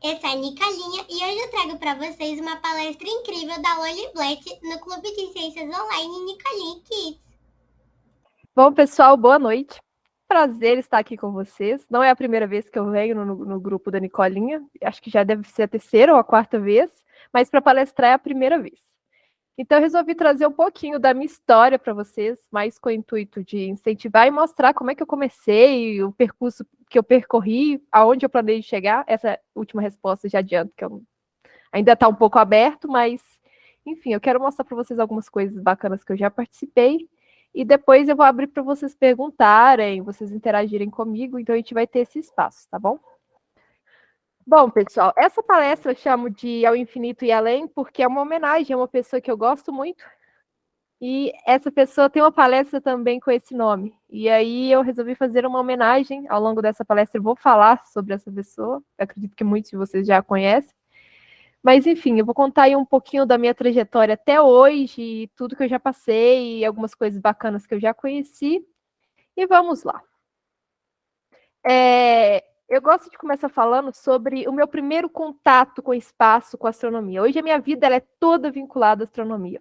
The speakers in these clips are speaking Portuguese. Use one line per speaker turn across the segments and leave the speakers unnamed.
Eu sou a Nicolinha e hoje eu trago para vocês uma palestra incrível da Loli Blatt no Clube de Ciências Online Nicolinha Kids.
Bom, pessoal, boa noite. Prazer estar aqui com vocês. Não é a primeira vez que eu venho no grupo da Nicolinha, acho que já deve ser a terceira ou a quarta vez, mas para palestrar é a primeira vez. Então, eu resolvi trazer um pouquinho da minha história para vocês, mais com o intuito de incentivar e mostrar como é que eu comecei, o percurso que eu percorri, aonde eu planejo chegar. Essa última resposta já adianto que ainda está um pouco aberto, mas, enfim, eu quero mostrar para vocês algumas coisas bacanas que eu já participei. E depois eu vou abrir para vocês perguntarem, vocês interagirem comigo, então a gente vai ter esse espaço, tá bom? Bom, pessoal, essa palestra eu chamo de Ao Infinito e Além, porque é uma homenagem a uma pessoa que eu gosto muito, e essa pessoa tem uma palestra também com esse nome. E aí eu resolvi fazer uma homenagem. Ao longo dessa palestra eu vou falar sobre essa pessoa, eu acredito que muitos de vocês já a conhecem. Mas, enfim, eu vou contar aí um pouquinho da minha trajetória até hoje, tudo que eu já passei, algumas coisas bacanas que eu já conheci. E vamos lá. Eu gosto de começar falando sobre o meu primeiro contato com o espaço, com a astronomia. Hoje a minha vida ela é toda vinculada à astronomia.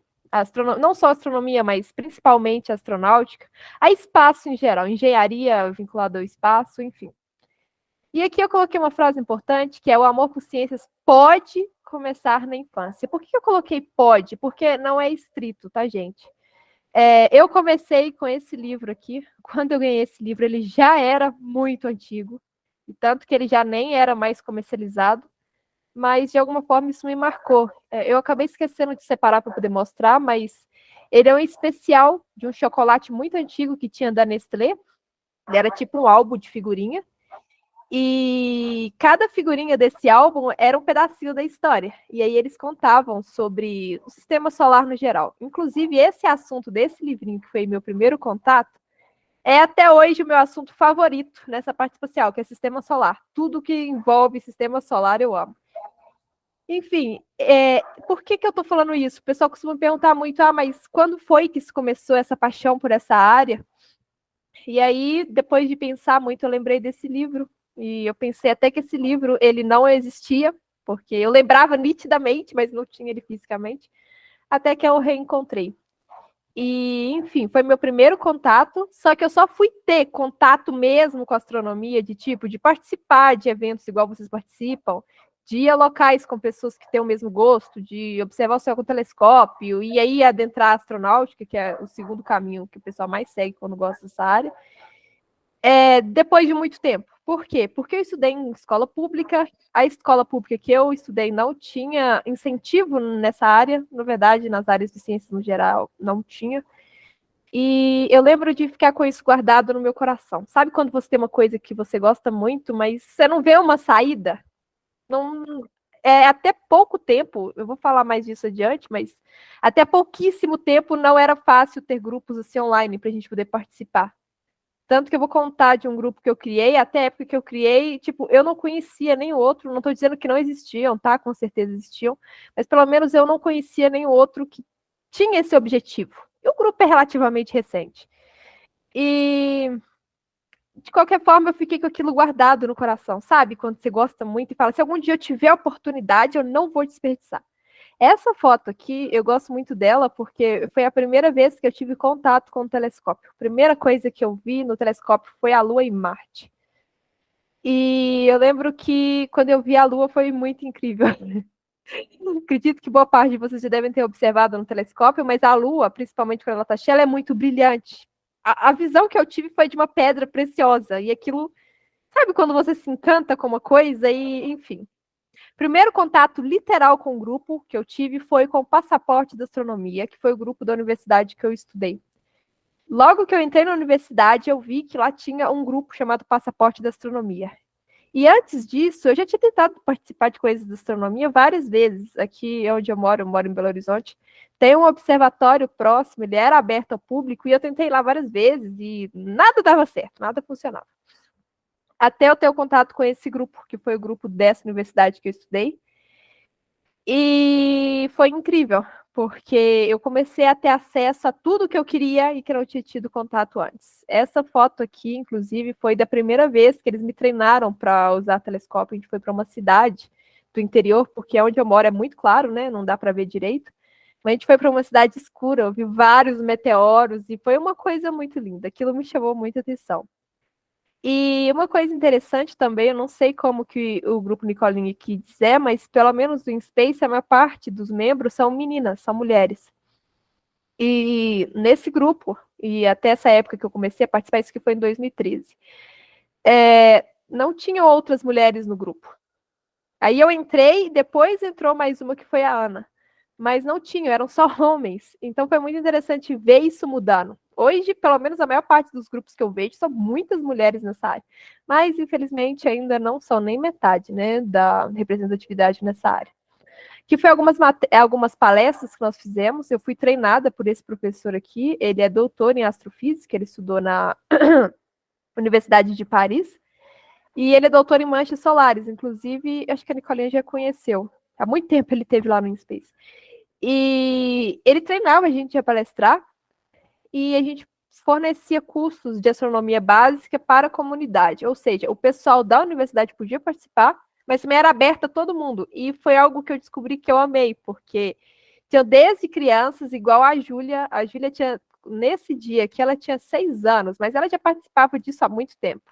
Não só a astronomia, mas principalmente a astronáutica, a espaço em geral, engenharia vinculada ao espaço, enfim. E aqui eu coloquei uma frase importante, que é o amor por ciências pode começar na infância. Por que eu coloquei pode? Porque não é estrito, tá, gente? Eu comecei com esse livro aqui. Quando eu ganhei esse livro, ele já era muito antigo, e tanto que ele já nem era mais comercializado, mas de alguma forma isso me marcou. Eu acabei esquecendo de separar para poder mostrar, mas ele é um especial de um chocolate muito antigo que tinha da Nestlé. Ele era tipo um álbum de figurinha. E cada figurinha desse álbum era um pedacinho da história. E aí eles contavam sobre o sistema solar no geral. Inclusive, esse assunto desse livrinho, que foi meu primeiro contato, é até hoje o meu assunto favorito nessa parte espacial, que é sistema solar. Tudo que envolve sistema solar eu amo. Enfim, por que eu estou falando isso? O pessoal costuma me perguntar muito, mas quando foi que isso começou, essa paixão por essa área? E aí, depois de pensar muito, eu lembrei desse livro. E eu pensei até que esse livro, ele não existia, porque eu lembrava nitidamente, mas não tinha ele fisicamente, até que eu o reencontrei. E, enfim, foi meu primeiro contato, só que eu só fui ter contato mesmo com a astronomia, de tipo, de participar de eventos igual vocês participam, de ir a locais com pessoas que têm o mesmo gosto, de observar o céu com o telescópio, e aí adentrar a astronáutica, que é o segundo caminho que o pessoal mais segue quando gosta dessa área, depois de muito tempo. Por quê? Porque eu estudei em escola pública, a escola pública que eu estudei não tinha incentivo nessa área, na verdade, nas áreas de ciências no geral, não tinha. E eu lembro de ficar com isso guardado no meu coração. Sabe quando você tem uma coisa que você gosta muito, mas você não vê uma saída? Não, até pouco tempo, eu vou falar mais disso adiante, mas até pouquíssimo tempo não era fácil ter grupos assim online para a gente poder participar. Tanto que eu vou contar de um grupo que eu criei, até a época que eu criei, tipo, eu não conhecia nem o outro, não estou dizendo que não existiam, tá? Com certeza existiam, mas pelo menos eu não conhecia nem o outro que tinha esse objetivo. E o grupo é relativamente recente. E, de qualquer forma, eu fiquei com aquilo guardado no coração, sabe? Quando você gosta muito e fala, se algum dia eu tiver a oportunidade, eu não vou desperdiçar. Essa foto aqui, eu gosto muito dela porque foi a primeira vez que eu tive contato com o telescópio. A primeira coisa que eu vi no telescópio foi a Lua e Marte. E eu lembro que quando eu vi a Lua foi muito incrível. Acredito que boa parte de vocês já devem ter observado no telescópio, mas a Lua, principalmente quando ela está cheia, ela é muito brilhante. A visão que eu tive foi de uma pedra preciosa. E aquilo, sabe quando você se encanta com uma coisa e, enfim. Primeiro contato literal com o grupo que eu tive foi com o Passaporte da Astronomia, que foi o grupo da universidade que eu estudei. Logo que eu entrei na universidade, eu vi que lá tinha um grupo chamado Passaporte da Astronomia. E antes disso, eu já tinha tentado participar de coisas de astronomia várias vezes. Aqui onde eu moro em Belo Horizonte, tem um observatório próximo, ele era aberto ao público, e eu tentei lá várias vezes e nada dava certo, nada funcionava. Até eu ter o contato com esse grupo, que foi o grupo dessa universidade que eu estudei. E foi incrível, porque eu comecei a ter acesso a tudo que eu queria e que eu não tinha tido contato antes. Essa foto aqui, inclusive, foi da primeira vez que eles me treinaram para usar telescópio. A gente foi para uma cidade do interior, porque onde eu moro é muito claro, né? Não dá para ver direito. Mas a gente foi para uma cidade escura, eu vi vários meteoros e foi uma coisa muito linda. Aquilo me chamou muita atenção. E uma coisa interessante também, eu não sei como que o grupo Nicoline Kids é, mas pelo menos do InSpace, a maior parte dos membros são meninas, são mulheres. E nesse grupo, e até essa época que eu comecei a participar, isso que foi em 2013, não tinha outras mulheres no grupo. Aí eu entrei, depois entrou mais uma que foi a Ana. Mas não tinham, eram só homens. Então foi muito interessante ver isso mudando. Hoje, pelo menos a maior parte dos grupos que eu vejo são muitas mulheres nessa área. Mas, infelizmente, ainda não são nem metade, né, da representatividade nessa área. Que foi algumas palestras que nós fizemos. Eu fui treinada por esse professor aqui. Ele é doutor em astrofísica, ele estudou na Universidade de Paris. E ele é doutor em manchas solares. Inclusive, acho que a Nicolinha já conheceu. Há muito tempo ele teve lá no InSpace. E ele treinava a gente a palestrar e a gente fornecia cursos de astronomia básica para a comunidade. Ou seja, o pessoal da universidade podia participar, mas também era aberto a todo mundo. E foi algo que eu descobri que eu amei, porque tinha desde crianças, igual a Júlia. A Júlia tinha, nesse dia que ela tinha 6 anos, mas ela já participava disso há muito tempo.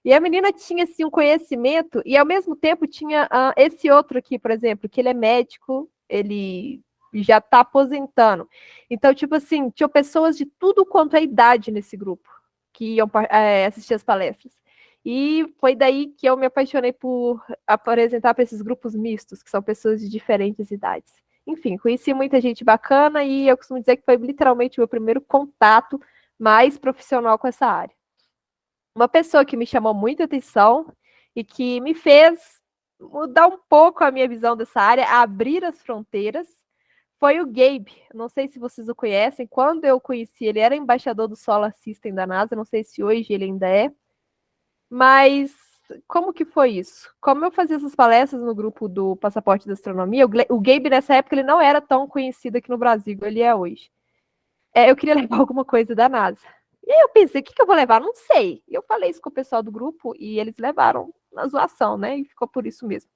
E a menina tinha assim, um conhecimento, e ao mesmo tempo tinha esse outro aqui, por exemplo, que ele é médico, ele já está aposentando. Então, tipo assim, tinha pessoas de tudo quanto é idade nesse grupo que iam assistir as palestras. E foi daí que eu me apaixonei por apresentar para esses grupos mistos, que são pessoas de diferentes idades. Enfim, conheci muita gente bacana e eu costumo dizer que foi literalmente o meu primeiro contato mais profissional com essa área. Uma pessoa que me chamou muita atenção e que me fez mudar um pouco a minha visão dessa área, abrir as fronteiras, foi o Gabe. Não sei se vocês o conhecem. Quando eu conheci, ele era embaixador do Solar System da NASA. Não sei se hoje ele ainda é. Mas como que foi isso? Como eu fazia essas palestras no grupo do Passaporte da Astronomia, o Gabe nessa época ele não era tão conhecido aqui no Brasil, ele é hoje. Eu queria levar alguma coisa da NASA. E aí eu pensei, o que eu vou levar? Não sei. E eu falei isso com o pessoal do grupo e eles levaram na zoação, né? E ficou por isso mesmo.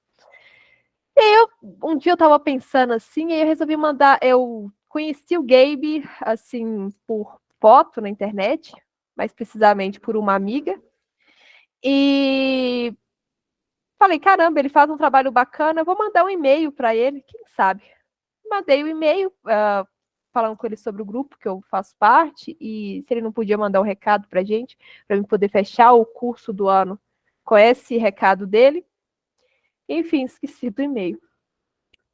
E aí um dia eu tava pensando assim, e aí eu resolvi mandar. Eu conheci o Gabe, assim, por foto na internet, mais precisamente por uma amiga. E falei, caramba, ele faz um trabalho bacana, eu vou mandar um e-mail para ele, quem sabe? Mandei o e-mail falando com ele sobre o grupo que eu faço parte e se ele não podia mandar um recado para gente, para eu poder fechar o curso do ano com esse recado dele. Enfim, esqueci do e-mail.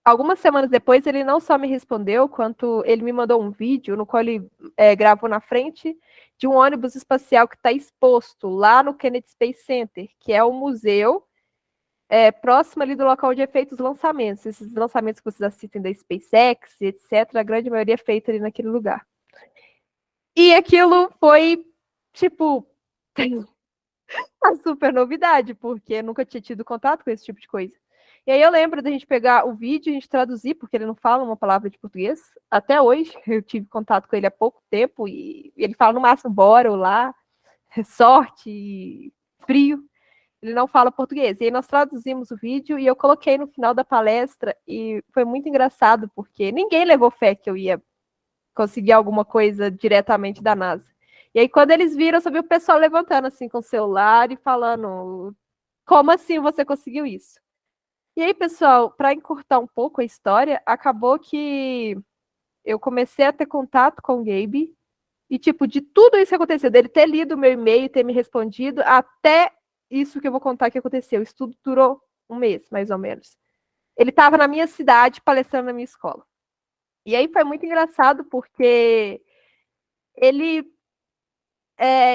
Algumas semanas depois, ele não só me respondeu, quanto ele me mandou um vídeo no qual ele gravou na frente de um ônibus espacial que está exposto lá no Kennedy Space Center, que é o museu próximo ali do local onde é feito os lançamentos. Esses lançamentos que vocês assistem da SpaceX, etc., a grande maioria é feita ali naquele lugar. E aquilo foi, tipo, uma super novidade, porque eu nunca tinha tido contato com esse tipo de coisa. E aí eu lembro da gente pegar o vídeo e a gente traduzir, porque ele não fala uma palavra de português. Até hoje, eu tive contato com ele há pouco tempo e ele fala no máximo bora, olá, sorte, frio. Ele não fala português. E aí nós traduzimos o vídeo e eu coloquei no final da palestra e foi muito engraçado, porque ninguém levou fé que eu ia conseguir alguma coisa diretamente da NASA. E aí quando eles viram, eu só vi o pessoal levantando assim com o celular e falando, como assim você conseguiu isso? E aí, pessoal, para encurtar um pouco a história, acabou que eu comecei a ter contato com o Gabe e, tipo, de tudo isso que aconteceu, dele ter lido o meu e-mail, ter me respondido, até isso que eu vou contar que aconteceu. Isso tudo durou um mês, mais ou menos. Ele estava na minha cidade, palestrando na minha escola. E aí foi muito engraçado, porque ele...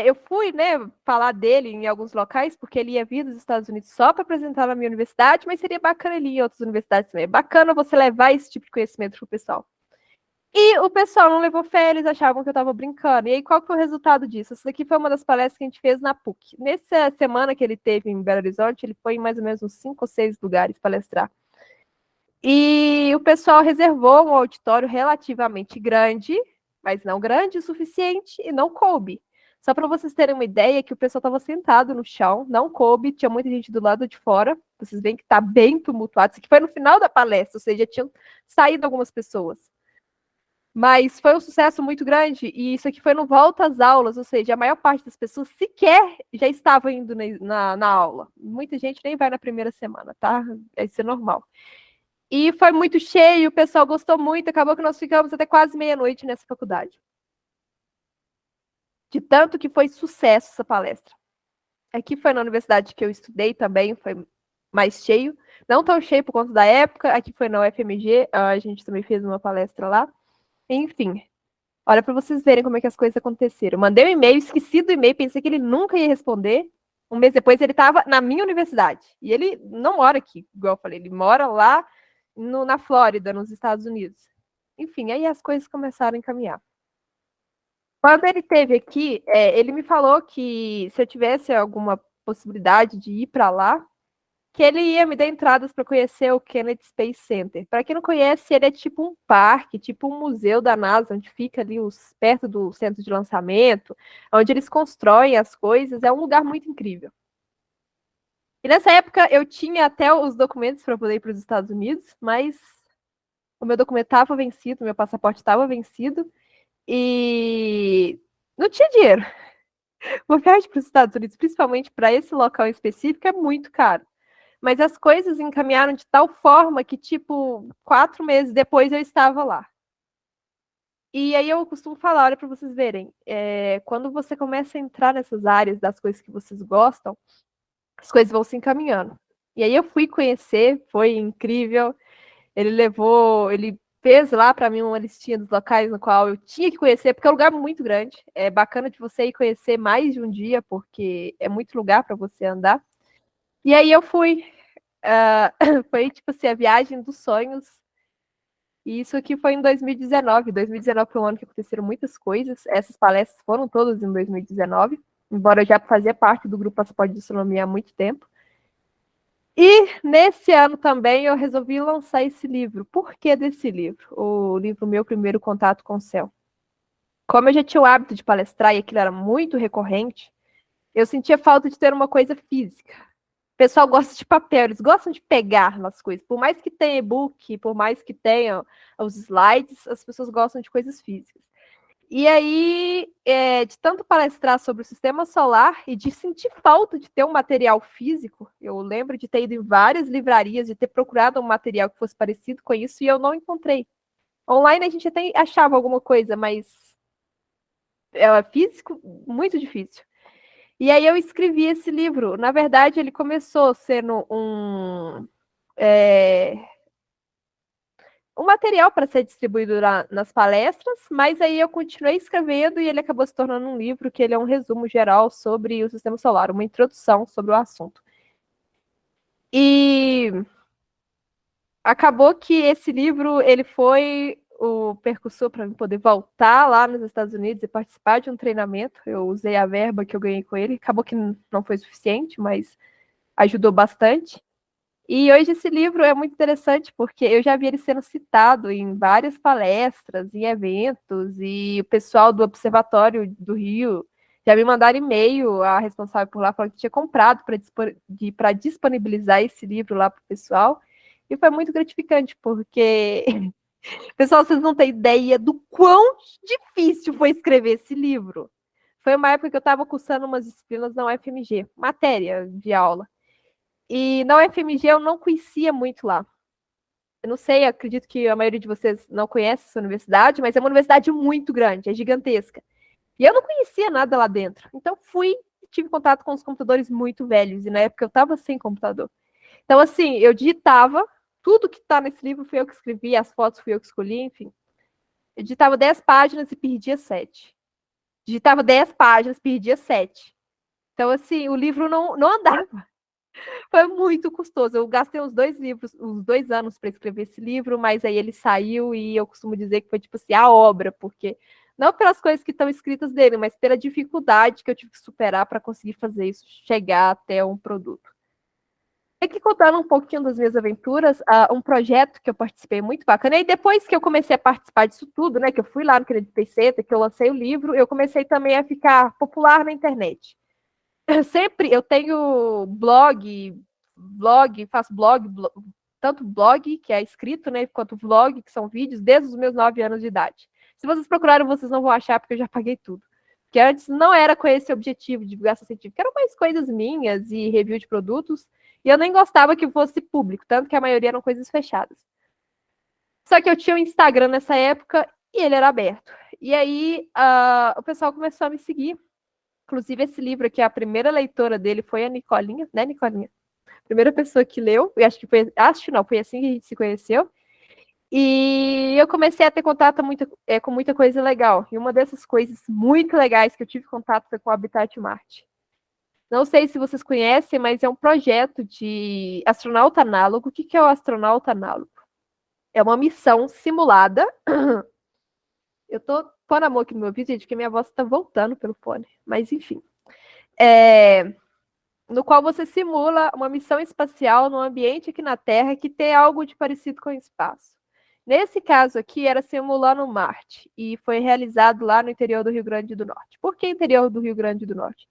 eu fui, né, falar dele em alguns locais, porque ele ia vir dos Estados Unidos só para apresentar na minha universidade, mas seria bacana ele ir em outras universidades também. É bacana você levar esse tipo de conhecimento pro pessoal. E o pessoal não levou fé, eles achavam que eu estava brincando. E aí, qual que foi o resultado disso? Isso daqui foi uma das palestras que a gente fez na PUC. Nessa semana que ele teve em Belo Horizonte, ele foi em mais ou menos uns 5 ou 6 lugares palestrar. E o pessoal reservou um auditório relativamente grande, mas não grande o suficiente e não coube. Só para vocês terem uma ideia, que o pessoal estava sentado no chão, não coube, tinha muita gente do lado de fora. Vocês veem que está bem tumultuado. Isso aqui foi no final da palestra, ou seja, tinham saído algumas pessoas. Mas foi um sucesso muito grande e isso aqui foi no volta às aulas, ou seja, a maior parte das pessoas sequer já estava indo na aula. Muita gente nem vai na primeira semana, tá? Isso é normal. E foi muito cheio, o pessoal gostou muito, acabou que nós ficamos até quase meia-noite nessa faculdade. De tanto que foi sucesso essa palestra. Aqui foi na universidade que eu estudei também, foi mais cheio. Não tão cheio por conta da época, aqui foi na UFMG, a gente também fez uma palestra lá. Enfim, olha para vocês verem como é que as coisas aconteceram. Mandei um e-mail, esqueci do e-mail, pensei que ele nunca ia responder. Um mês depois ele estava na minha universidade. E ele não mora aqui, igual eu falei, ele mora lá na Flórida, nos Estados Unidos. Enfim, aí as coisas começaram a encaminhar. Quando ele esteve aqui, ele me falou que se eu tivesse alguma possibilidade de ir para lá, que ele ia me dar entradas para conhecer o Kennedy Space Center. Para quem não conhece, ele é tipo um parque, tipo um museu da NASA, onde fica ali perto do centro de lançamento, onde eles constroem as coisas. É um lugar muito incrível. E nessa época eu tinha até os documentos para poder ir para os Estados Unidos, mas o meu documento estava vencido, meu passaporte estava vencido e não tinha dinheiro. Uma viagem para os Estados Unidos, principalmente para esse local específico, é muito caro. Mas as coisas encaminharam de tal forma que, tipo, 4 meses depois eu estava lá. E aí eu costumo falar, olha para vocês verem, quando você começa a entrar nessas áreas das coisas que vocês gostam, as coisas vão se encaminhando. E aí eu fui conhecer, foi incrível. Ele fez lá para mim uma listinha dos locais no qual eu tinha que conhecer, porque é um lugar muito grande. É bacana de você ir conhecer mais de um dia, porque é muito lugar para você andar. E aí eu fui. Foi tipo assim, a viagem dos sonhos. E isso aqui foi em 2019. 2019 foi um ano que aconteceram muitas coisas. Essas palestras foram todas em 2019, embora eu já fazia parte do grupo Passaporte de Astronomia há muito tempo. E nesse ano também eu resolvi lançar esse livro. Por que desse livro? O livro Meu Primeiro Contato com o Céu. Como eu já tinha o hábito de palestrar e aquilo era muito recorrente, eu sentia falta de ter uma coisa física. O pessoal gosta de papel, eles gostam de pegar nas coisas. Por mais que tenha e-book, por mais que tenha os slides, as pessoas gostam de coisas físicas. E aí, de tanto palestrar sobre o sistema solar e de sentir falta de ter um material físico, eu lembro de ter ido em várias livrarias, de ter procurado um material que fosse parecido com isso e eu não encontrei. Online a gente até achava alguma coisa, mas físico, muito difícil. E aí eu escrevi esse livro. Na verdade, ele começou sendo um material para ser distribuído nas palestras, mas aí eu continuei escrevendo e ele acabou se tornando um livro que ele é um resumo geral sobre o sistema solar, uma introdução sobre o assunto. E acabou que esse livro ele foi o percussor para poder voltar lá nos Estados Unidos e participar de um treinamento. Eu usei a verba que eu ganhei com ele, acabou que não foi suficiente, mas ajudou bastante. E hoje esse livro é muito interessante porque eu já vi ele sendo citado em várias palestras, em eventos, e o pessoal do Observatório do Rio já me mandaram e-mail, a responsável por lá falou que tinha comprado para disponibilizar esse livro lá para o pessoal. E foi muito gratificante, porque, pessoal, vocês não têm ideia do quão difícil foi escrever esse livro. Foi uma época que eu estava cursando umas disciplinas na UFMG, matéria de aula. E na UFMG eu não conhecia muito lá. Eu não sei, acredito que a maioria de vocês não conhece essa universidade, mas é uma universidade muito grande, é gigantesca. E eu não conhecia nada lá dentro. Então fui e tive contato com os computadores muito velhos, e na época eu estava sem computador. Então, assim, eu digitava, tudo que está nesse livro fui eu que escrevi, as fotos fui eu que escolhi, enfim. Eu digitava 10 páginas e perdia 7. Digitava 10 páginas, perdia 7. Então, assim, o livro não andava. Foi muito custoso. Eu gastei uns 2 anos para escrever esse livro, mas aí ele saiu e eu costumo dizer que foi tipo assim, a obra, porque não pelas coisas que estão escritas dele, mas pela dificuldade que eu tive que superar para conseguir fazer isso chegar até um produto. Aqui contando um pouquinho das minhas aventuras, um projeto que eu participei muito bacana. E depois que eu comecei a participar disso tudo, né, que eu fui lá no Credit Center, que eu lancei o livro, eu comecei também a ficar popular na internet. Sempre eu tenho faço tanto blog, que é escrito, né, quanto vlog, que são vídeos, desde os meus 9 anos de idade. Se vocês procurarem, vocês não vão achar, porque eu já paguei tudo. Porque antes não era com esse objetivo de divulgação científica, eram mais coisas minhas e review de produtos, e eu nem gostava que fosse público, tanto que a maioria eram coisas fechadas. Só que eu tinha um Instagram nessa época e ele era aberto. E aí o pessoal começou a me seguir. Inclusive, esse livro aqui, a primeira leitora dele foi a Nicolinha, né, Nicolinha? Primeira pessoa que leu, e acho não, foi assim que a gente se conheceu. E eu comecei a ter contato com muita coisa legal. E uma dessas coisas muito legais que eu tive contato foi com o Habitat Marte. Não sei se vocês conhecem, mas é um projeto de astronauta análogo. O que é o astronauta análogo? É uma missão simulada. Eu tô pondo a mão aqui no meu vídeo, gente, porque minha voz tá voltando pelo fone. Mas, enfim. No qual você simula uma missão espacial no ambiente aqui na Terra que tem algo de parecido com o espaço. Nesse caso aqui, era simulando Marte, e foi realizado lá no interior do Rio Grande do Norte. Por que interior do Rio Grande do Norte?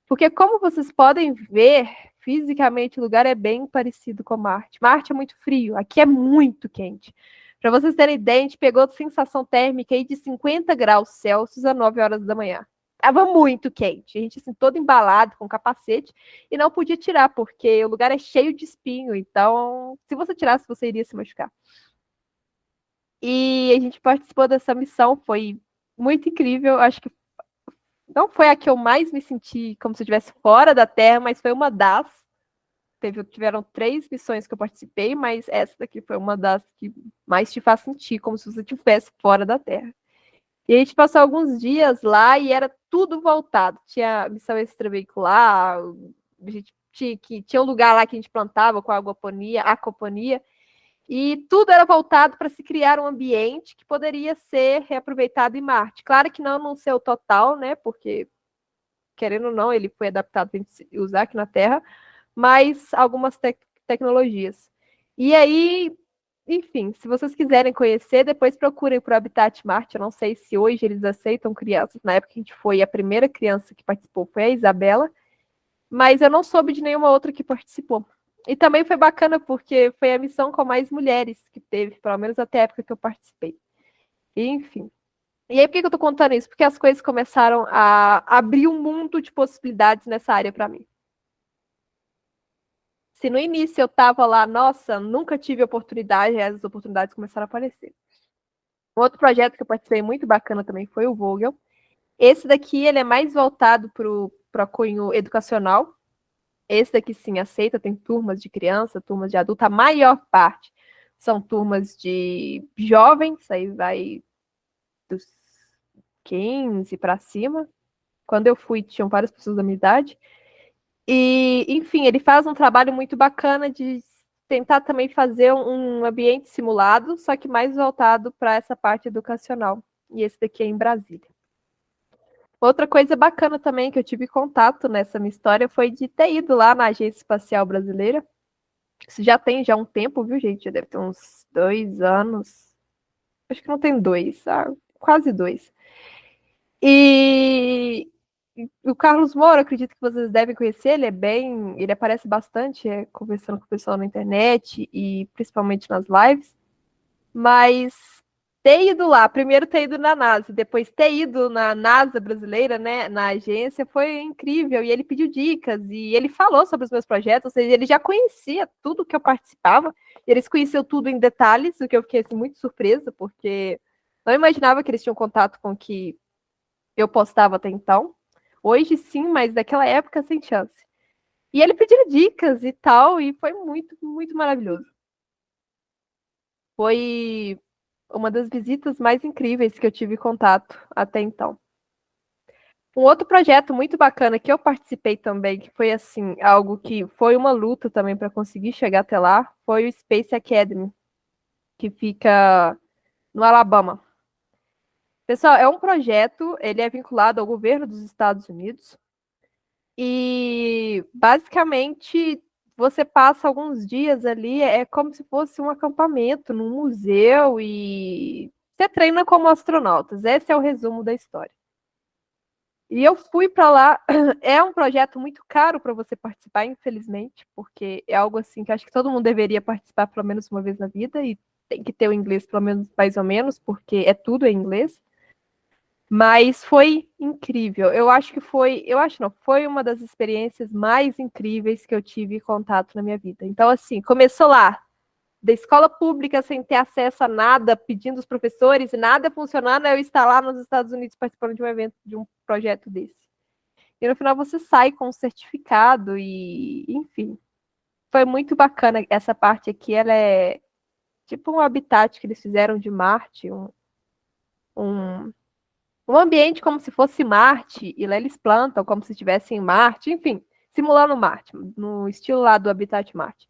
Porque, como vocês podem ver, fisicamente o lugar é bem parecido com Marte. Marte é muito frio, aqui é muito quente. Para vocês terem ideia, a gente pegou sensação térmica aí de 50 graus Celsius às 9 horas da manhã. Tava muito quente, a gente assim, todo embalado com capacete e não podia tirar, porque o lugar é cheio de espinho, então se você tirasse, você iria se machucar. E a gente participou dessa missão, foi muito incrível, acho que não foi a que eu mais me senti como se eu estivesse fora da Terra, mas foi uma das. Tiveram 3 missões que eu participei, mas essa daqui foi uma das que mais te faz sentir como se você estivesse fora da Terra. E a gente passou alguns dias lá e era tudo voltado. Tinha missão extraveicular, a gente tinha um lugar lá que a gente plantava com aquaponia, e tudo era voltado para se criar um ambiente que poderia ser reaproveitado em Marte. Claro que não no seu total, né? Porque, querendo ou não, ele foi adaptado para a gente usar aqui na Terra, mas algumas tecnologias. E aí, enfim, se vocês quiserem conhecer, depois procurem por Habitat Marte. Eu não sei se hoje eles aceitam crianças. Na época que a gente foi, a primeira criança que participou foi a Isabela, mas eu não soube de nenhuma outra que participou. E também foi bacana porque foi a missão com mais mulheres que teve, pelo menos até a época que eu participei. E, enfim. E aí, por que eu tô contando isso? Porque as coisas começaram a abrir um mundo de possibilidades nessa área para mim. Se no início eu tava lá, nossa, nunca tive oportunidade, as oportunidades começaram a aparecer. Um outro projeto que eu participei muito bacana também foi o Vogel. Esse daqui, ele é mais voltado para cunho educacional. Esse daqui sim aceita, tem turmas de criança, turmas de adulto. A maior parte são turmas de jovens, aí vai dos 15 para cima. Quando eu fui, tinham várias pessoas da minha idade. E, enfim, ele faz um trabalho muito bacana de tentar também fazer um ambiente simulado, só que mais voltado para essa parte educacional. E esse daqui é em Brasília. Outra coisa bacana também que eu tive contato nessa minha história foi de ter ido lá na Agência Espacial Brasileira. Isso já tem um tempo, viu, gente? Já deve ter uns 2 anos. Acho que não tem 2, quase 2. E o Carlos Moura, acredito que vocês devem conhecer, ele aparece bastante conversando com o pessoal na internet e principalmente nas lives. Mas ter ido lá, primeiro ter ido na NASA, depois ter ido na NASA brasileira, né, na agência, foi incrível. E ele pediu dicas e ele falou sobre os meus projetos, ou seja, ele já conhecia tudo que eu participava. Eles conheciam tudo em detalhes, o que eu fiquei assim, muito surpresa, porque não imaginava que eles tinham contato com o que eu postava até então. Hoje sim, mas naquela época sem chance. E ele pediu dicas e tal, e foi muito, muito maravilhoso. Foi uma das visitas mais incríveis que eu tive contato até então. Um outro projeto muito bacana que eu participei também, que foi assim, algo que foi uma luta também para conseguir chegar até lá, foi o Space Academy, que fica no Alabama. Pessoal, é um projeto, ele é vinculado ao governo dos Estados Unidos. E basicamente você passa alguns dias ali, é como se fosse um acampamento num museu e você treina como astronautas. Esse é o resumo da história. E eu fui para lá. É um projeto muito caro para você participar, infelizmente, porque é algo assim que acho que todo mundo deveria participar pelo menos uma vez na vida e tem que ter o inglês pelo menos mais ou menos, porque é tudo em inglês. Mas foi incrível. Eu acho não, foi uma das experiências mais incríveis que eu tive contato na minha vida. Então, assim, começou lá, da escola pública, sem ter acesso a nada, pedindo os professores e nada funcionando, eu estar lá nos Estados Unidos participando de um evento, de um projeto desse. E no final você sai com um certificado e, enfim, foi muito bacana essa parte aqui. Ela é tipo um habitat que eles fizeram de Marte, um, um ambiente como se fosse Marte, e lá eles plantam como se estivessem em Marte, enfim, simulando Marte, no estilo lá do Habitat Marte.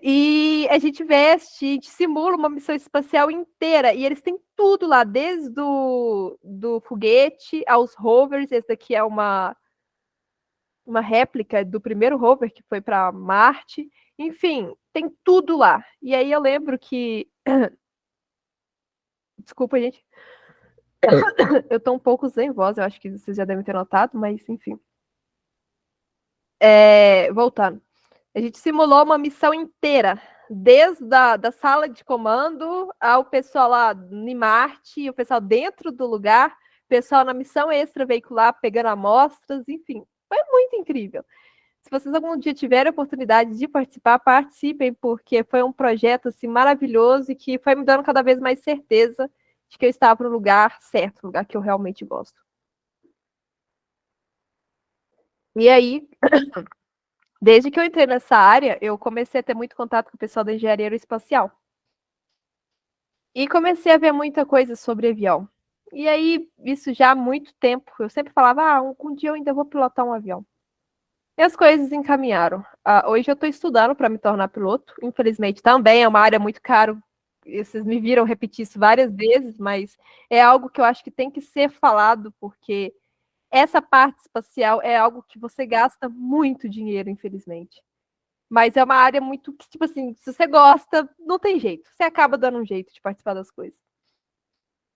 E a gente veste, a gente simula uma missão espacial inteira, e eles têm tudo lá, desde do foguete aos rovers. Esse daqui é uma réplica do primeiro rover que foi para Marte. Enfim, tem tudo lá. E aí eu lembro que. Desculpa, gente. Eu tô um pouco sem voz, eu acho que vocês já devem ter notado, mas enfim. Voltando. A gente simulou uma missão inteira, desde da sala de comando ao pessoal lá em Marte, o pessoal dentro do lugar, o pessoal na missão extraveicular pegando amostras, enfim. Foi muito incrível. Se vocês algum dia tiverem a oportunidade de participar, participem, porque foi um projeto assim, maravilhoso e que foi me dando cada vez mais certeza de que eu estava no lugar certo, no lugar que eu realmente gosto. E aí, desde que eu entrei nessa área, eu comecei a ter muito contato com o pessoal da engenharia aeroespacial. E comecei a ver muita coisa sobre avião. E aí, isso já há muito tempo, eu sempre falava, um dia eu ainda vou pilotar um avião. E as coisas encaminharam. Hoje eu estou estudando para me tornar piloto. Infelizmente, também é uma área muito cara. Vocês me viram repetir isso várias vezes, mas é algo que eu acho que tem que ser falado, porque essa parte espacial é algo que você gasta muito dinheiro, infelizmente. Mas é uma área muito que, tipo assim, se você gosta, não tem jeito. Você acaba dando um jeito de participar das coisas.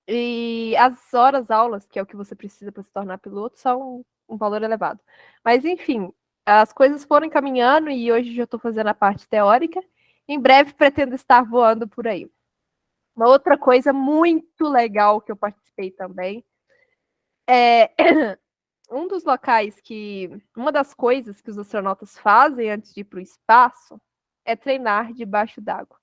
E as horas aulas, que é o que você precisa para se tornar piloto, são um valor elevado. Mas, enfim, as coisas foram encaminhando e hoje já estou fazendo a parte teórica. Em breve pretendo estar voando por aí. Uma outra coisa muito legal que eu participei também é um dos locais que. Uma das coisas que os astronautas fazem antes de ir para o espaço é treinar debaixo d'água.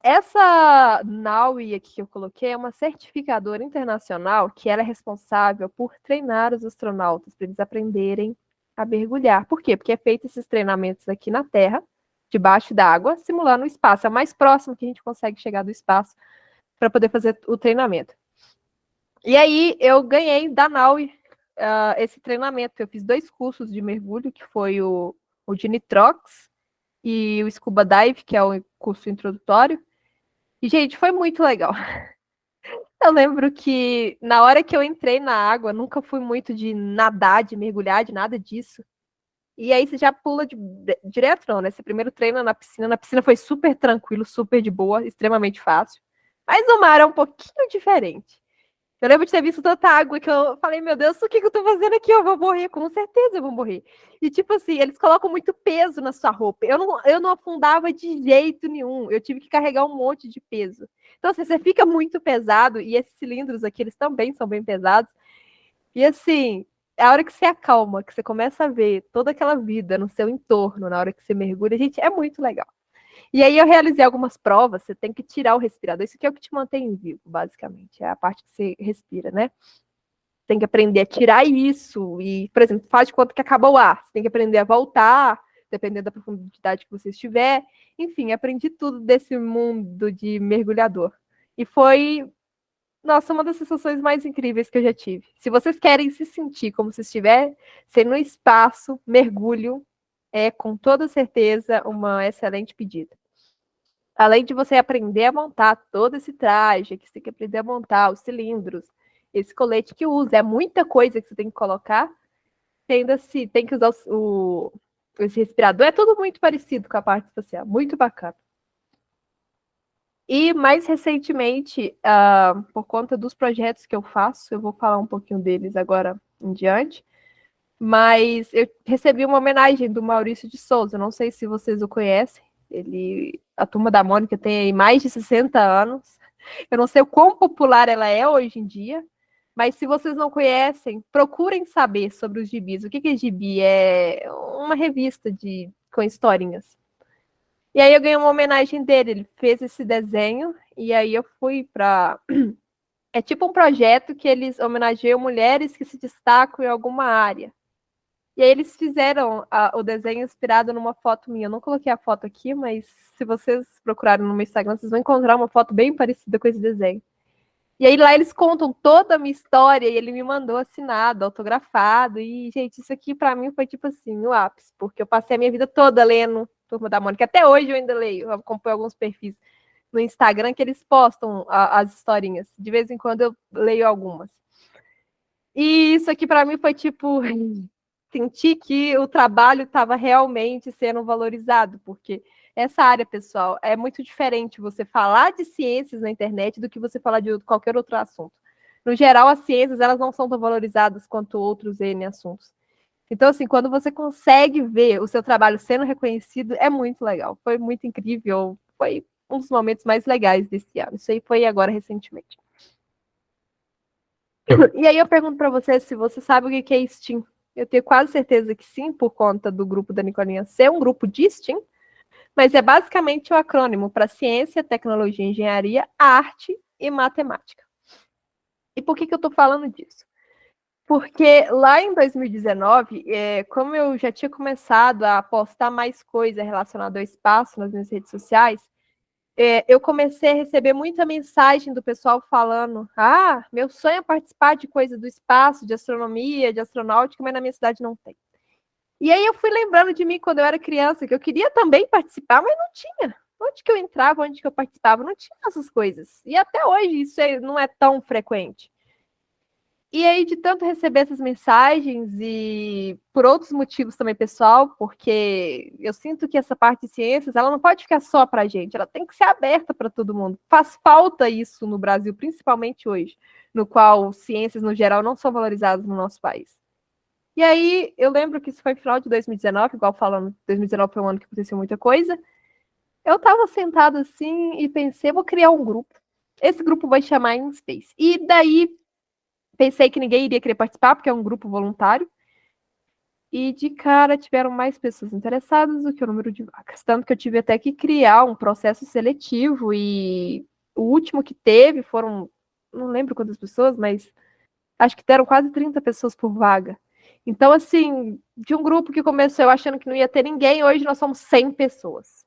Essa NAUI aqui que eu coloquei é uma certificadora internacional que ela é responsável por treinar os astronautas para eles aprenderem a mergulhar. Por quê? Porque é feito esses treinamentos aqui na Terra, debaixo d'água, simulando o espaço. É o mais próximo que a gente consegue chegar do espaço para poder fazer o treinamento. E aí eu ganhei da NAUI esse treinamento. Eu fiz 2 cursos de mergulho, que foi o de Nitrox e o Scuba Dive, que é o curso introdutório. E, gente, foi muito legal. Eu lembro que na hora que eu entrei na água, nunca fui muito de nadar, de mergulhar, de nada disso. E aí você já pula direto, não, né? Você primeiro treina na piscina. Na piscina foi super tranquilo, super de boa, extremamente fácil. Mas o mar é um pouquinho diferente. Eu lembro de ter visto tanta água que eu falei, meu Deus, o que eu tô fazendo aqui? Eu vou morrer, com certeza eu vou morrer. E tipo assim, eles colocam muito peso na sua roupa. Eu não afundava de jeito nenhum. Eu tive que carregar um monte de peso. Então, assim, você fica muito pesado, e esses cilindros aqui, eles também são bem pesados. E assim, é a hora que você acalma, que você começa a ver toda aquela vida no seu entorno, na hora que você mergulha, gente, é muito legal. E aí eu realizei algumas provas, você tem que tirar o respirador. Isso aqui é o que te mantém vivo, basicamente. É a parte que você respira, né? Tem que aprender a tirar isso. E, por exemplo, faz de conta que acaba o ar. Você tem que aprender a voltar, dependendo da profundidade que você estiver. Enfim, aprendi tudo desse mundo de mergulhador. E foi, nossa, uma das sensações mais incríveis que eu já tive. Se vocês querem se sentir como se estivesse no espaço, mergulho é com toda certeza uma excelente pedida. Além de você aprender a montar todo esse traje, que você tem que aprender a montar os cilindros, esse colete que usa, é muita coisa que você tem que colocar. Você ainda se tem que usar esse respirador, é tudo muito parecido com a parte espacial, muito bacana. E mais recentemente, por conta dos projetos que eu faço, eu vou falar um pouquinho deles agora em diante, mas eu recebi uma homenagem do Maurício de Souza, não sei se vocês o conhecem, a Turma da Mônica tem mais de 60 anos, eu não sei o quão popular ela é hoje em dia, mas se vocês não conhecem, procurem saber sobre os gibis. O que é gibi? É uma revista com historinhas. E aí eu ganhei uma homenagem dele, ele fez esse desenho, e aí eu fui para... É tipo um projeto que eles homenageiam mulheres que se destacam em alguma área. E aí eles fizeram o desenho inspirado numa foto minha. Eu não coloquei a foto aqui, mas se vocês procurarem no meu Instagram, vocês vão encontrar uma foto bem parecida com esse desenho. E aí lá eles contam toda a minha história e ele me mandou assinado, autografado. E, gente, isso aqui pra mim foi tipo assim, o ápice, porque eu passei a minha vida toda lendo Turma da Mônica. Até hoje eu ainda leio, eu acompanho alguns perfis no Instagram que eles postam as historinhas. De vez em quando eu leio algumas. E isso aqui pra mim foi tipo senti que o trabalho estava realmente sendo valorizado, porque essa área, pessoal, é muito diferente você falar de ciências na internet do que você falar de qualquer outro assunto. No geral, as ciências, elas não são tão valorizadas quanto outros N assuntos. Então, assim, quando você consegue ver o seu trabalho sendo reconhecido, é muito legal. Foi muito incrível. Foi um dos momentos mais legais desse ano. Isso aí foi agora recentemente. E aí eu pergunto para você se você sabe o que é STEAM. Eu tenho quase certeza que sim, por conta do grupo da Nicolinha ser um grupo de STEAM, mas é basicamente o acrônimo para ciência, tecnologia, engenharia, arte e matemática. E por que eu estou falando disso? Porque lá em 2019, como eu já tinha começado a postar mais coisa relacionada ao espaço nas minhas redes sociais, eu comecei a receber muita mensagem do pessoal falando: meu sonho é participar de coisa do espaço, de astronomia, de astronáutica, mas na minha cidade não tem. E aí eu fui lembrando de mim quando eu era criança, que eu queria também participar, mas não tinha. Onde que eu entrava, onde que eu participava, não tinha essas coisas. E até hoje isso não é tão frequente. E aí, de tanto receber essas mensagens e por outros motivos também, pessoal, porque eu sinto que essa parte de ciências, ela não pode ficar só para a gente, ela tem que ser aberta para todo mundo. Faz falta isso no Brasil, principalmente hoje, no qual ciências, no geral, não são valorizadas no nosso país. E aí, eu lembro que isso foi no final de 2019, igual falando, 2019 foi um ano que aconteceu muita coisa. Eu estava sentada assim e pensei, vou criar um grupo. Esse grupo vai chamar InSpace. E daí, pensei que ninguém iria querer participar, porque é um grupo voluntário. E de cara tiveram mais pessoas interessadas do que o número de vagas. Tanto que eu tive até que criar um processo seletivo. E o último que teve foram, não lembro quantas pessoas, mas acho que deram quase 30 pessoas por vaga. Então, assim, de um grupo que começou eu achando que não ia ter ninguém, hoje nós somos 100 pessoas.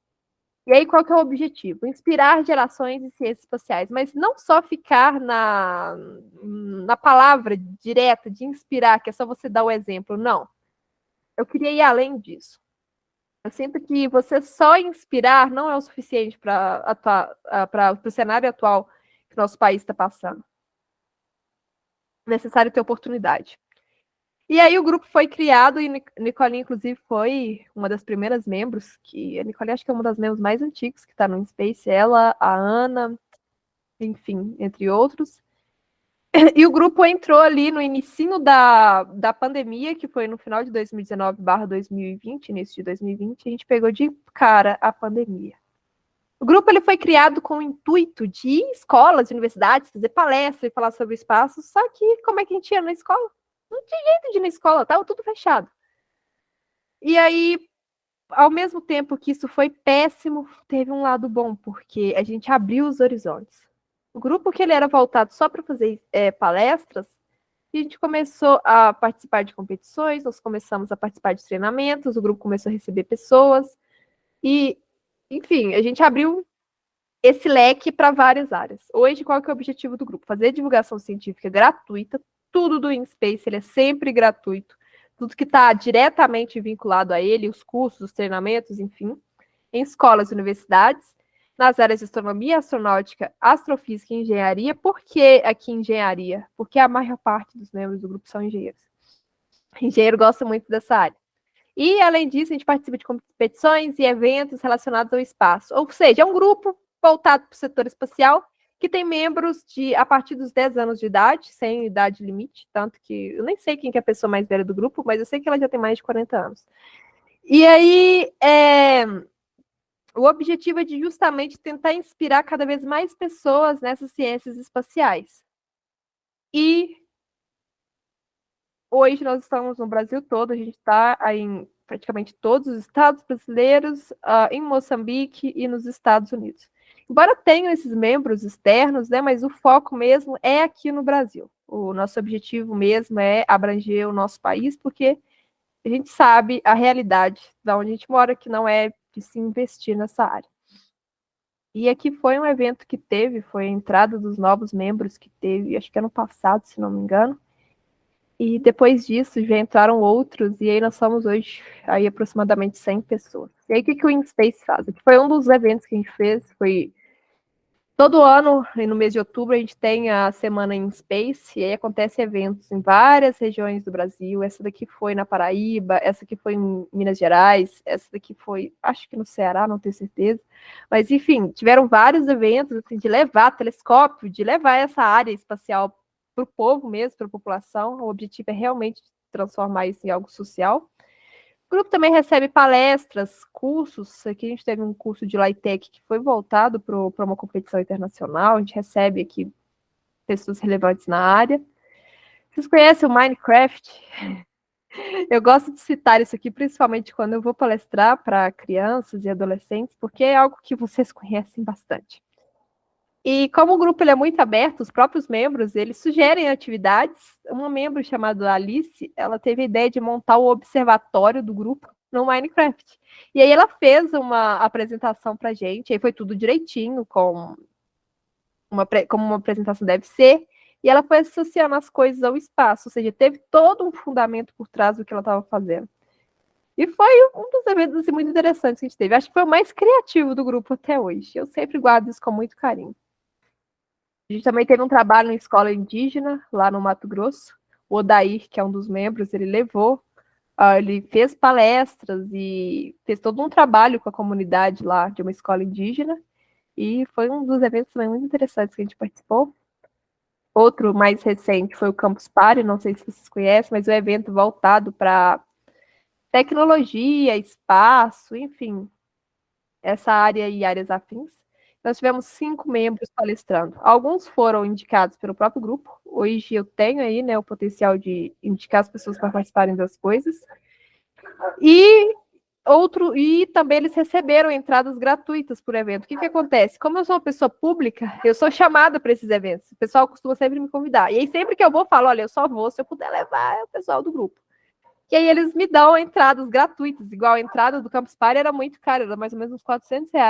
E aí, qual que é o objetivo? Inspirar gerações em ciências espaciais, mas não só ficar na palavra direta de inspirar, que é só você dar o exemplo, não. Eu queria ir além disso. Eu sinto que você só inspirar não é o suficiente para o cenário atual que nosso país está passando. É necessário ter oportunidade. E aí o grupo foi criado e Nicolinha, inclusive, foi uma das primeiras membros, que a Nicolinha acho que é uma das membros mais antigos que está no InSpace, ela, a Ana, enfim, entre outros. E o grupo entrou ali no inicinho da pandemia, que foi no final de 2019/2020, início de 2020, a gente pegou de cara a pandemia. O grupo ele foi criado com o intuito de ir em escolas, universidades, fazer palestra e falar sobre o espaço, só que como é que a gente ia na escola? Não tinha jeito de ir na escola, estava tudo fechado. E aí, ao mesmo tempo que isso foi péssimo, teve um lado bom, porque a gente abriu os horizontes. O grupo que ele era voltado só para fazer palestras, a gente começou a participar de competições, nós começamos a participar de treinamentos, o grupo começou a receber pessoas, e, enfim, a gente abriu esse leque para várias áreas. Hoje, qual que é o objetivo do grupo? Fazer divulgação científica gratuita, tudo do InSpace, ele é sempre gratuito, tudo que está diretamente vinculado a ele, os cursos, os treinamentos, enfim, em escolas e universidades, nas áreas de astronomia, astronáutica, astrofísica e engenharia. Por que aqui engenharia? Porque a maior parte dos membros do grupo são engenheiros. Engenheiro gosta muito dessa área. E, além disso, a gente participa de competições e eventos relacionados ao espaço. Ou seja, é um grupo voltado para o setor espacial que tem membros a partir dos 10 anos de idade, sem idade limite, tanto que eu nem sei quem que é a pessoa mais velha do grupo, mas eu sei que ela já tem mais de 40 anos. E aí, o objetivo é de justamente tentar inspirar cada vez mais pessoas nessas ciências espaciais. E hoje nós estamos no Brasil todo, a gente está em praticamente todos os estados brasileiros, em Moçambique e nos Estados Unidos. Embora tenham esses membros externos, né, mas o foco mesmo é aqui no Brasil. O nosso objetivo mesmo é abranger o nosso país, porque a gente sabe a realidade da onde a gente mora, que não é de se investir nessa área. E aqui foi um evento que foi a entrada dos novos membros que teve, acho que ano passado, se não me engano. E depois disso já entraram outros, e aí nós somos hoje aí aproximadamente 100 pessoas. E aí o que o InSpace faz? Foi um dos eventos que a gente fez, foi todo ano, no mês de outubro, a gente tem a semana InSpace, e aí acontece eventos em várias regiões do Brasil. Essa daqui foi na Paraíba, essa aqui foi em Minas Gerais, essa daqui foi, acho que no Ceará, não tenho certeza. Mas, enfim, tiveram vários eventos assim, de levar telescópio, de levar essa área espacial para o povo mesmo, para a população. O objetivo é realmente transformar isso em algo social. O grupo também recebe palestras, cursos. Aqui a gente teve um curso de Lightech que foi voltado para uma competição internacional. A gente recebe aqui pessoas relevantes na área. Vocês conhecem o Minecraft? Eu gosto de citar isso aqui, principalmente quando eu vou palestrar para crianças e adolescentes, porque é algo que vocês conhecem bastante. E como o grupo ele é muito aberto, os próprios membros, eles sugerem atividades. Uma membro chamada Alice, ela teve a ideia de montar o observatório do grupo no Minecraft. E aí ela fez uma apresentação pra gente, aí foi tudo direitinho, como uma apresentação deve ser, e ela foi associando as coisas ao espaço, ou seja, teve todo um fundamento por trás do que ela estava fazendo. E foi um dos eventos assim, muito interessantes que a gente teve. Acho que foi o mais criativo do grupo até hoje. Eu sempre guardo isso com muito carinho. A gente também teve um trabalho em escola indígena, lá no Mato Grosso. O Odair, que é um dos membros, ele levou, ele fez palestras e fez todo um trabalho com a comunidade lá de uma escola indígena. E foi um dos eventos também muito interessantes que a gente participou. Outro mais recente foi o Campus Party, não sei se vocês conhecem, mas o evento voltado para tecnologia, espaço, enfim, essa área e áreas afins. Nós tivemos 5 membros palestrando. Alguns foram indicados pelo próprio grupo. Hoje eu tenho aí, né, o potencial de indicar as pessoas para participarem das coisas. E também eles receberam entradas gratuitas por evento. O que acontece? Como eu sou uma pessoa pública, eu sou chamada para esses eventos. O pessoal costuma sempre me convidar. E aí sempre que eu vou, falo, olha, eu só vou se eu puder levar o pessoal do grupo. E aí eles me dão entradas gratuitas, igual a entrada do Campus Party era muito cara, era mais ou menos uns R$ 400.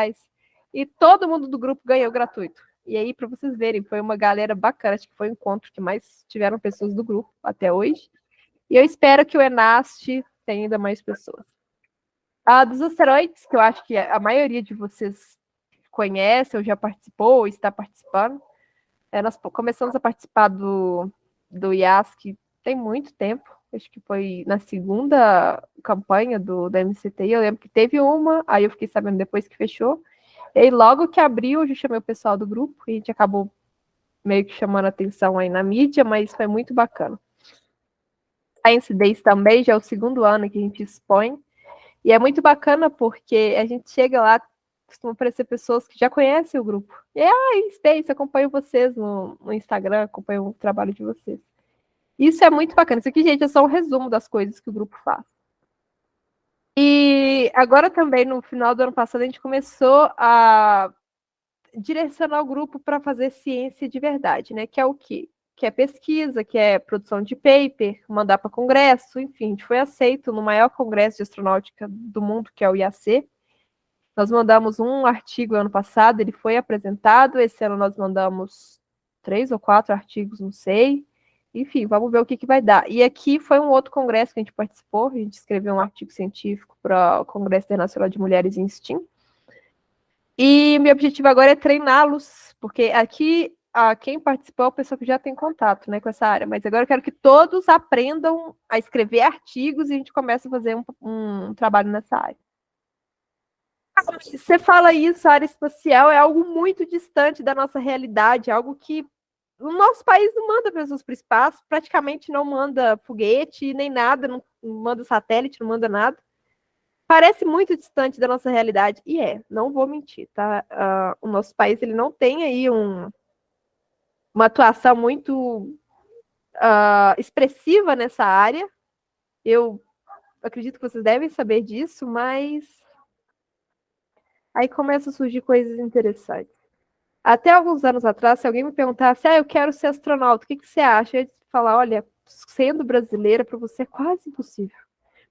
E todo mundo do grupo ganhou gratuito. E aí, para vocês verem, foi uma galera bacana, acho que foi o encontro que mais tiveram pessoas do grupo até hoje. E eu espero que o Enast tenha ainda mais pessoas. Dos asteroides, que eu acho que a maioria de vocês conhece, ou já participou, ou está participando. Nós começamos a participar do IASC tem muito tempo. Acho que foi na segunda campanha da MCTI. Eu lembro que teve uma, aí eu fiquei sabendo depois que fechou. E aí, logo que abriu, eu já chamei o pessoal do grupo e a gente acabou meio que chamando atenção aí na mídia, mas foi muito bacana. Science Days também, já é o segundo ano que a gente expõe. E é muito bacana porque a gente chega lá, costuma aparecer pessoas que já conhecem o grupo. E Space, acompanho vocês no Instagram, acompanho o trabalho de vocês. Isso é muito bacana. Isso aqui, gente, é só um resumo das coisas que o grupo faz. E agora também, no final do ano passado, a gente começou a direcionar o grupo para fazer ciência de verdade, né? Que é o quê? Que é pesquisa, que é produção de paper, mandar para congresso, enfim, a gente foi aceito no maior congresso de astronáutica do mundo, que é o IAC. Nós mandamos um artigo ano passado, ele foi apresentado, esse ano nós mandamos 3 ou 4 artigos, não sei. Enfim, vamos ver o que vai dar. E aqui foi um outro congresso que a gente participou, a gente escreveu um artigo científico para o Congresso Internacional de Mulheres em STEAM. E meu objetivo agora é treiná-los, porque aqui quem participou é o pessoal que já tem contato, né, com essa área, mas agora eu quero que todos aprendam a escrever artigos e a gente começa a fazer um trabalho nessa área. Você fala isso, a área espacial é algo muito distante da nossa realidade, algo que o nosso país não manda pessoas para o espaço, praticamente não manda foguete, nem nada, não manda satélite, não manda nada. Parece muito distante da nossa realidade, e não vou mentir, tá? O nosso país ele não tem aí uma atuação muito expressiva nessa área. Eu acredito que vocês devem saber disso, mas aí começam a surgir coisas interessantes. Até alguns anos atrás, se alguém me perguntasse, eu quero ser astronauta, o que você acha? Eu ia falar, olha, sendo brasileira, para você é quase impossível.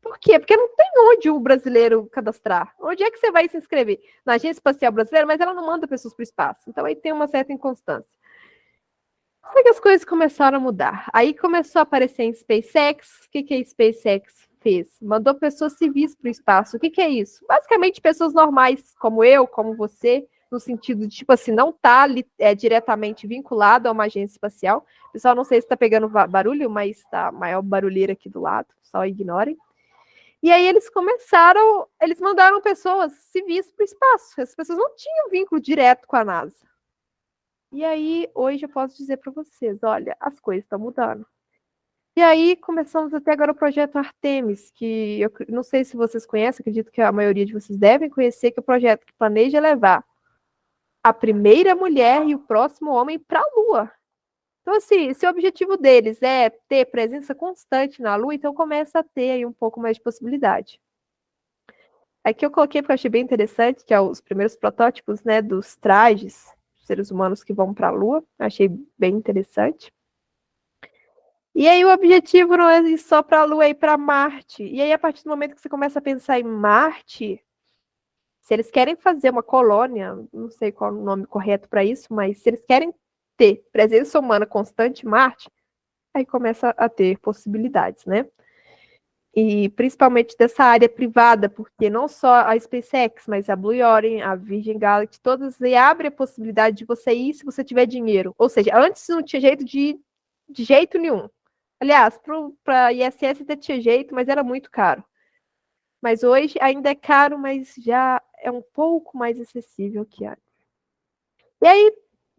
Por quê? Porque não tem onde o brasileiro cadastrar. Onde é que você vai se inscrever? Na Agência Espacial Brasileira, mas ela não manda pessoas para o espaço. Então aí tem uma certa inconstância. Só que as coisas começaram a mudar. Aí começou a aparecer em SpaceX. O que a SpaceX fez? Mandou pessoas civis para o espaço. O que é isso? Basicamente pessoas normais, como eu, como você, no sentido de, tipo assim, não tá diretamente vinculado a uma agência espacial. Pessoal, não sei se está pegando barulho, mas tá maior barulheira aqui do lado, só ignorem. E aí eles mandaram pessoas civis para o espaço. As pessoas não tinham vínculo direto com a NASA. E aí, hoje eu posso dizer para vocês, olha, as coisas estão mudando. E aí, começamos até agora o projeto Artemis, que eu não sei se vocês conhecem, acredito que a maioria de vocês devem conhecer, que é o projeto que planeja levar a primeira mulher e o próximo homem para a Lua. Então, assim, se o objetivo deles é ter presença constante na Lua, então começa a ter aí um pouco mais de possibilidade. Aqui eu coloquei porque eu achei bem interessante, que é os primeiros protótipos, né, dos trajes dos seres humanos que vão para a Lua. Achei bem interessante. E aí o objetivo não é ir só para a Lua, é ir para Marte. E aí, a partir do momento que você começa a pensar em Marte, se eles querem fazer uma colônia, não sei qual é o nome correto para isso, mas se eles querem ter presença humana constante em Marte, aí começa a ter possibilidades, né? E principalmente dessa área privada, porque não só a SpaceX, mas a Blue Origin, a Virgin Galactic, todas e abre a possibilidade de você ir se você tiver dinheiro. Ou seja, antes não tinha jeito de jeito nenhum. Aliás, para a ISS até tinha jeito, mas era muito caro. Mas hoje ainda é caro, mas já é um pouco mais acessível que antes. E aí,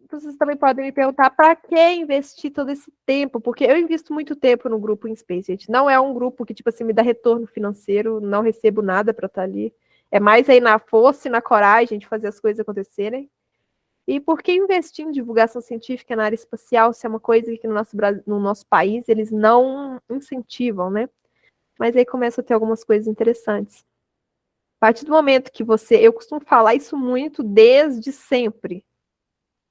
vocês também podem me perguntar para que investir todo esse tempo, porque eu invisto muito tempo no grupo InSpace, gente. Não é um grupo que, tipo assim, me dá retorno financeiro, não recebo nada para estar ali. É mais aí na força e na coragem de fazer as coisas acontecerem. E por que investir em divulgação científica na área espacial, se é uma coisa que no nosso país eles não incentivam, né? Mas aí começa a ter algumas coisas interessantes. A partir do momento que eu costumo falar isso muito desde sempre,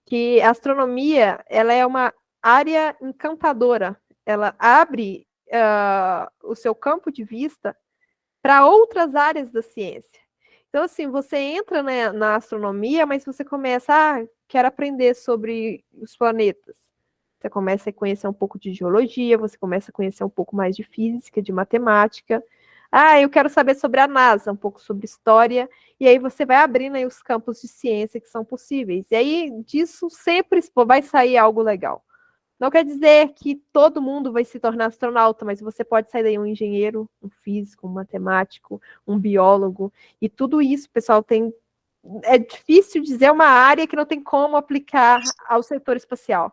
que a astronomia ela é uma área encantadora. Ela abre o seu campo de vista para outras áreas da ciência. Então, assim, você entra, né, na astronomia, mas você começa, quero aprender sobre os planetas. Você começa a conhecer um pouco de geologia, você começa a conhecer um pouco mais de física, de matemática. Eu quero saber sobre a NASA, um pouco sobre história, e aí você vai abrindo aí os campos de ciência que são possíveis. E aí disso sempre vai sair algo legal. Não quer dizer que todo mundo vai se tornar astronauta, mas você pode sair daí um engenheiro, um físico, um matemático, um biólogo, e tudo isso, pessoal, é difícil dizer uma área que não tem como aplicar ao setor espacial.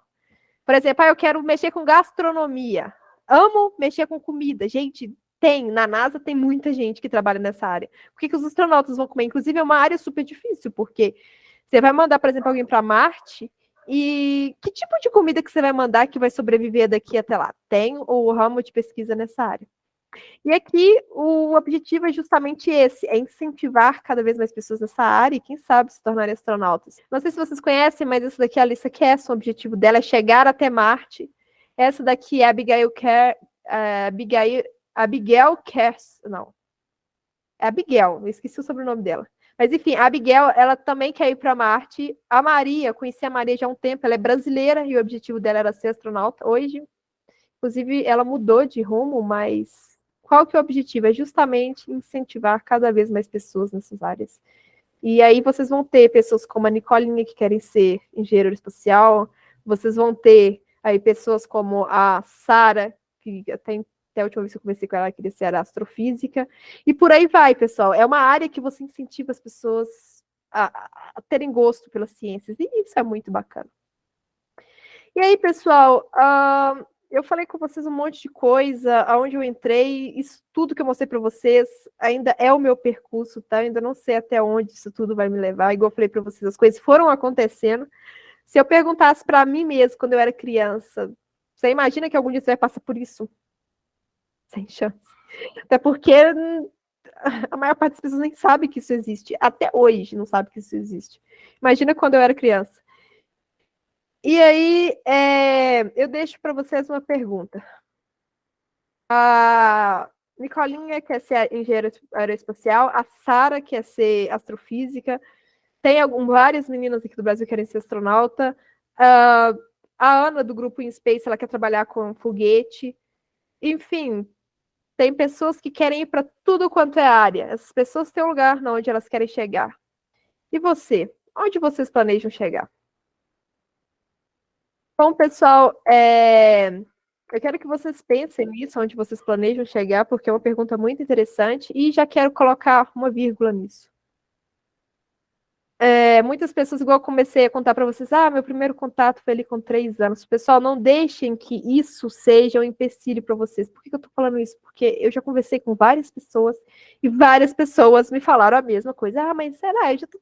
Por exemplo, eu quero mexer com gastronomia. Amo mexer com comida. Gente, na NASA tem muita gente que trabalha nessa área. O que os astronautas vão comer? Inclusive, é uma área super difícil, porque você vai mandar, por exemplo, alguém para Marte, e que tipo de comida que você vai mandar que vai sobreviver daqui até lá? Tem o ramo de pesquisa nessa área. E aqui o objetivo é justamente esse, é incentivar cada vez mais pessoas nessa área e, quem sabe, se tornarem astronautas. Não sei se vocês conhecem, mas essa daqui, a Alissa Kesso, o objetivo dela é chegar até Marte. Essa daqui é a Abigail Kers, não. É Abigail, eu esqueci o sobrenome dela. Mas, enfim, a Abigail, ela também quer ir para Marte. A Maria, conheci a Maria já há um tempo, ela é brasileira e o objetivo dela era ser astronauta. Hoje, inclusive, ela mudou de rumo, mas qual que é o objetivo? É justamente incentivar cada vez mais pessoas nessas áreas. E aí vocês vão ter pessoas como a Nicolinha, que querem ser engenheiro espacial, Vocês vão ter aí pessoas como a Sara, que até a última vez que eu conversei com ela, ela queria ser astrofísica, e por aí vai, pessoal. É uma área que você incentiva as pessoas a terem gosto pelas ciências, e isso é muito bacana. E aí, pessoal, eu falei com vocês um monte de coisa, aonde eu entrei, isso tudo que eu mostrei para vocês ainda é o meu percurso, tá? Eu ainda não sei até onde isso tudo vai me levar, igual eu falei para vocês, as coisas foram acontecendo. Se eu perguntasse para mim mesmo quando eu era criança, você imagina que algum dia você vai passar por isso? Sem chance. Até porque a maior parte das pessoas nem sabe que isso existe. Até hoje não sabe que isso existe. Imagina quando eu era criança. E aí, eu deixo para vocês uma pergunta. A Nicolinha quer ser engenheira aeroespacial, a Sara quer ser astrofísica, tem várias meninas aqui do Brasil que querem ser astronauta, a Ana, do grupo InSpace, ela quer trabalhar com foguete. Enfim, tem pessoas que querem ir para tudo quanto é área. Essas pessoas têm um lugar onde elas querem chegar. E você? Onde vocês planejam chegar? Bom, pessoal, eu quero que vocês pensem nisso, onde vocês planejam chegar, porque é uma pergunta muito interessante, e já quero colocar uma vírgula nisso. Muitas pessoas, igual eu comecei a contar para vocês, meu primeiro contato foi ali com 3 anos. Pessoal, não deixem que isso seja um empecilho para vocês. Por que eu estou falando isso? Porque eu já conversei com várias pessoas, e várias pessoas me falaram a mesma coisa. Mas será? Eu já tô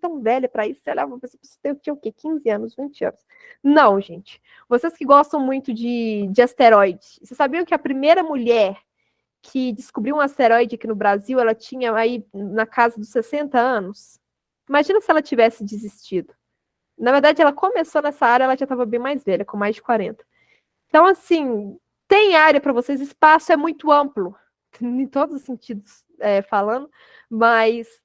tão velha para isso, sei lá, uma pessoa tinha o quê? 15 anos, 20 anos. Não, gente. Vocês que gostam muito de asteroides, vocês sabiam que a primeira mulher que descobriu um asteroide aqui no Brasil, ela tinha aí na casa dos 60 anos? Imagina se ela tivesse desistido. Na verdade, ela começou nessa área, ela já estava bem mais velha, com mais de 40. Então, assim, tem área para vocês, espaço é muito amplo, em todos os sentidos falando, mas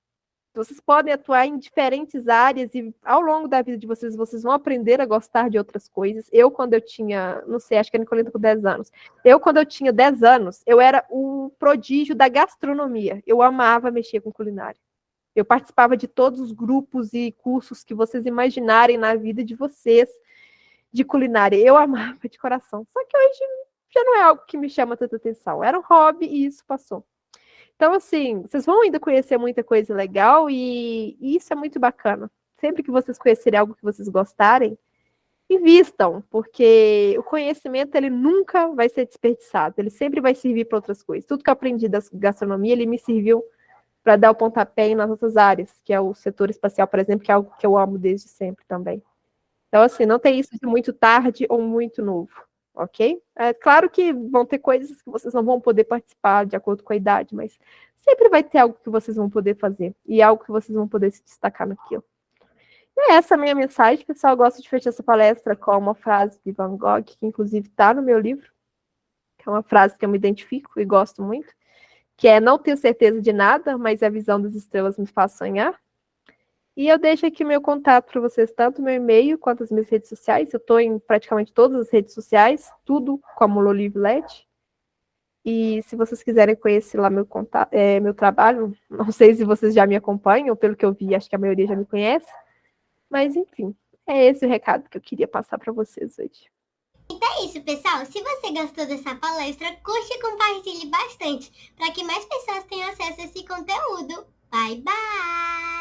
vocês podem atuar em diferentes áreas e ao longo da vida de vocês, vocês vão aprender a gostar de outras coisas. Eu, quando eu tinha, não sei, acho que a Nicolina tá com 10 anos. Eu, quando eu tinha 10 anos, eu era um prodígio da gastronomia. Eu amava mexer com culinária. Eu participava de todos os grupos e cursos que vocês imaginarem na vida de vocês de culinária. Eu amava de coração. Só que hoje já não é algo que me chama tanta atenção. Era um hobby e isso passou. Então, assim, vocês vão ainda conhecer muita coisa legal e isso é muito bacana. Sempre que vocês conhecerem algo que vocês gostarem, invistam, porque o conhecimento, ele nunca vai ser desperdiçado. Ele sempre vai servir para outras coisas. Tudo que eu aprendi da gastronomia, ele me serviu para dar o pontapé nas outras áreas, que é o setor espacial, por exemplo, que é algo que eu amo desde sempre também. Então, assim, não tem isso de muito tarde ou muito novo, ok? É claro que vão ter coisas que vocês não vão poder participar de acordo com a idade, mas sempre vai ter algo que vocês vão poder fazer e algo que vocês vão poder se destacar naquilo. E essa é a minha mensagem, pessoal. Eu gosto de fechar essa palestra com uma frase de Van Gogh, que inclusive está no meu livro, que é uma frase que eu me identifico e gosto muito, que é: não tenho certeza de nada, mas a visão das estrelas me faz sonhar. E eu deixo aqui meu contato para vocês, tanto meu e-mail quanto as minhas redes sociais. Eu estou em praticamente todas as redes sociais, tudo como Lolivlet. E se vocês quiserem conhecer lá meu trabalho, não sei se vocês já me acompanham, pelo que eu vi, acho que a maioria já me conhece. Mas, enfim, é esse o recado que eu queria passar para vocês hoje.
Então é isso, pessoal. Se você gostou dessa palestra, curte e compartilhe bastante, para que mais pessoas tenham acesso a esse conteúdo. Bye, bye!